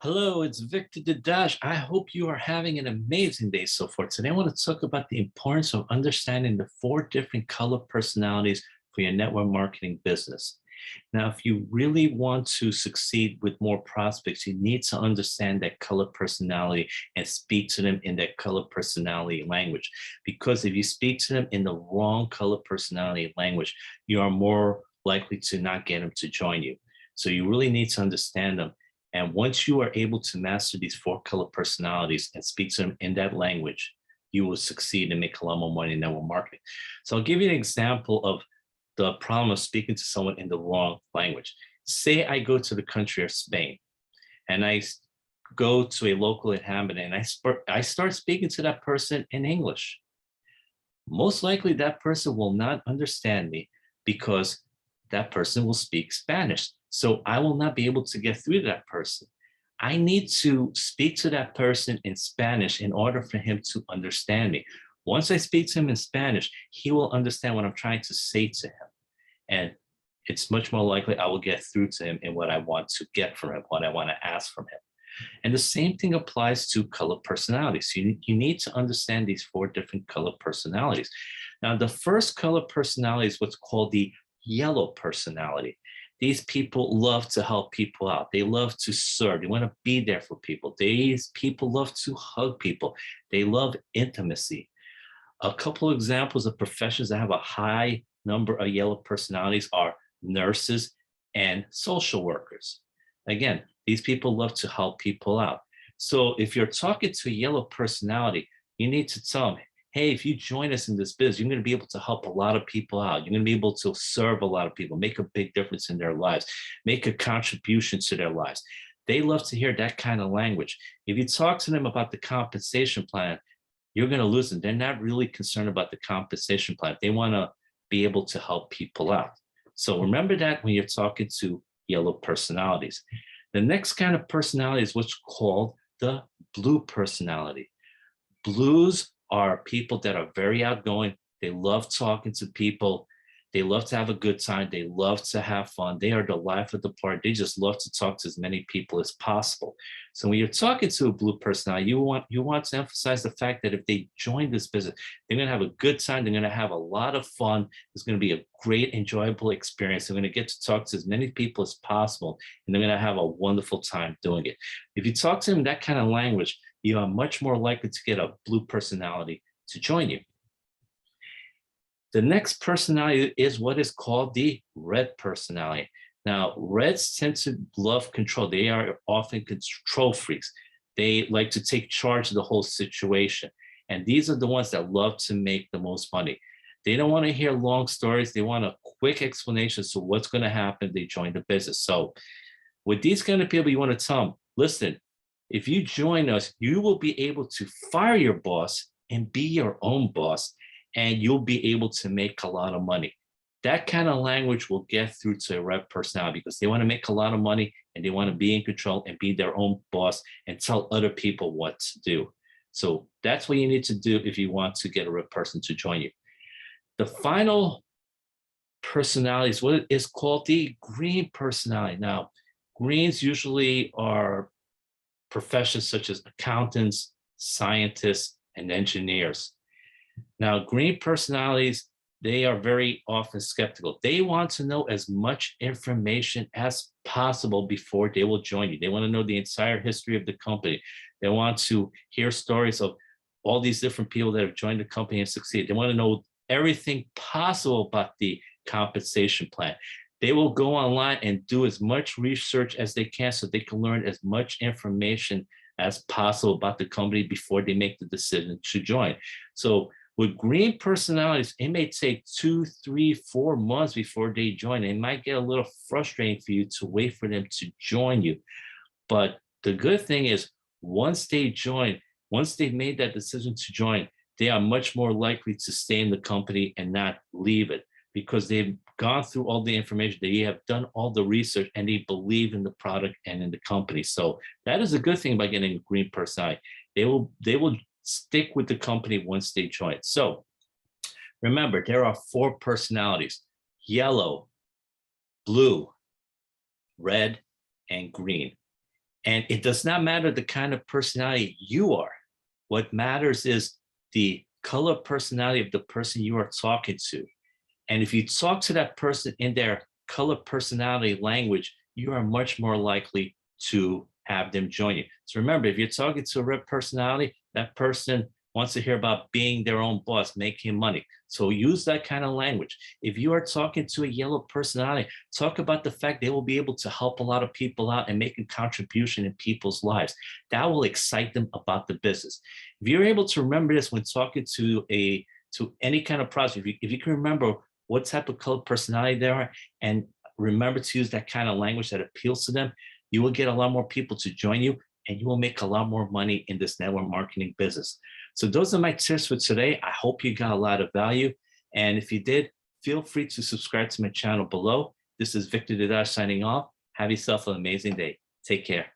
Hello, it's Victor Dedaj. I hope you are having an amazing day so far. Today, I want to talk about the importance of understanding the four different color personalities for your network marketing business. Now, if you really want to succeed with more prospects, you need to understand that color personality and speak to them in that color personality language. Because if you speak to them in the wrong color personality language, you are more likely to not get them to join you. So you really need to understand them. And once you are able to master these four color personalities and speak to them in that language, you will succeed and make a lot more money in network marketing. So I'll give you an example of the problem of speaking to someone in the wrong language. Say I go to the country of Spain and I go to a local inhabitant and I start speaking to that person in English. Most likely that person will not understand me because that person will speak Spanish. So I will not be able to get through to that person. I need to speak to that person in Spanish in order for him to understand me. Once I speak to him in Spanish, he will understand what I'm trying to say to him. And it's much more likely I will get through to him in what I want to get from him, what I want to ask from him. And the same thing applies to color personalities. You need to understand these four different color personalities. Now, the first color personality is what's called the yellow personality. These people love to help people out. They love to serve. They want to be there for people. These people love to hug people. They love intimacy. A couple of examples of professions that have a high number of yellow personalities are nurses and social workers. Again, these people love to help people out. So if you're talking to a yellow personality, you need to tell them, hey, if you join us in this business, you're going to be able to help a lot of people out. You're going to be able to serve a lot of people, make a big difference in their lives, make a contribution to their lives. They love to hear that kind of language. If you talk to them about the compensation plan, you're going to lose them. They're not really concerned about the compensation plan. They want to be able to help people out. So remember that when you're talking to yellow personalities. The next kind of personality is what's called the blue personality. Blues are people that are very outgoing. They love talking to people. They love to have a good time. They love to have fun. They are the life of the party. They just love to talk to as many people as possible. So when you're talking to a blue personality, you want to emphasize the fact that if they join this business, they're going to have a good time. They're going to have a lot of fun. It's going to be a great, enjoyable experience. They're going to get to talk to as many people as possible, and they're going to have a wonderful time doing it. If you talk to them in that kind of language, you are much more likely to get a blue personality to join you. The next personality is what is called the red personality. Now, reds tend to love control. They are often control freaks. They like to take charge of the whole situation. And these are the ones that love to make the most money. They don't want to hear long stories. They want a quick explanation as to what's going to happen if they join the business. So with these kind of people, you want to tell them, listen, if you join us, you will be able to fire your boss and be your own boss, and you'll be able to make a lot of money. That kind of language will get through to a red personality because they want to make a lot of money and they want to be in control and be their own boss and tell other people what to do. So that's what you need to do if you want to get a red person to join you. The final personality is what is called the green personality. Now, greens usually are professions such as accountants, scientists, and engineers. Now, green personalities, they are very often skeptical. They want to know as much information as possible before they will join you. They want to know the entire history of the company. They want to hear stories of all these different people that have joined the company and succeeded. They want to know everything possible about the compensation plan. They will go online and do as much research as they can so they can learn as much information as possible about the company before they make the decision to join. So with green personalities, it may take 2, 3, 4 months before they join. It might get a little frustrating for you to wait for them to join you. But the good thing is once they join, once they've made that decision to join, they are much more likely to stay in the company and not leave it because they've gone through all the information, they have done all the research, and they believe in the product and in the company. So that is a good thing about getting a green personality. They will stick with the company once they join. So remember, there are 4 personalities: yellow, blue, red, and green. And it does not matter the kind of personality you are. What matters is the color personality of the person you are talking to. And if you talk to that person in their color personality language, you are much more likely to have them join you. So remember, if you're talking to a red personality, that person wants to hear about being their own boss, making money. So use that kind of language. If you are talking to a yellow personality, talk about the fact they will be able to help a lot of people out and make a contribution in people's lives. That will excite them about the business. If you're able to remember this when talking to any kind of project, if you can remember what type of color personality they are and remember to use that kind of language that appeals to them, you will get a lot more people to join you and you will make a lot more money in this network marketing business. So those are my tips for today. I hope you got a lot of value. And if you did, feel free to subscribe to my channel below. This is Victor Dedaj signing off. Have yourself an amazing day. Take care.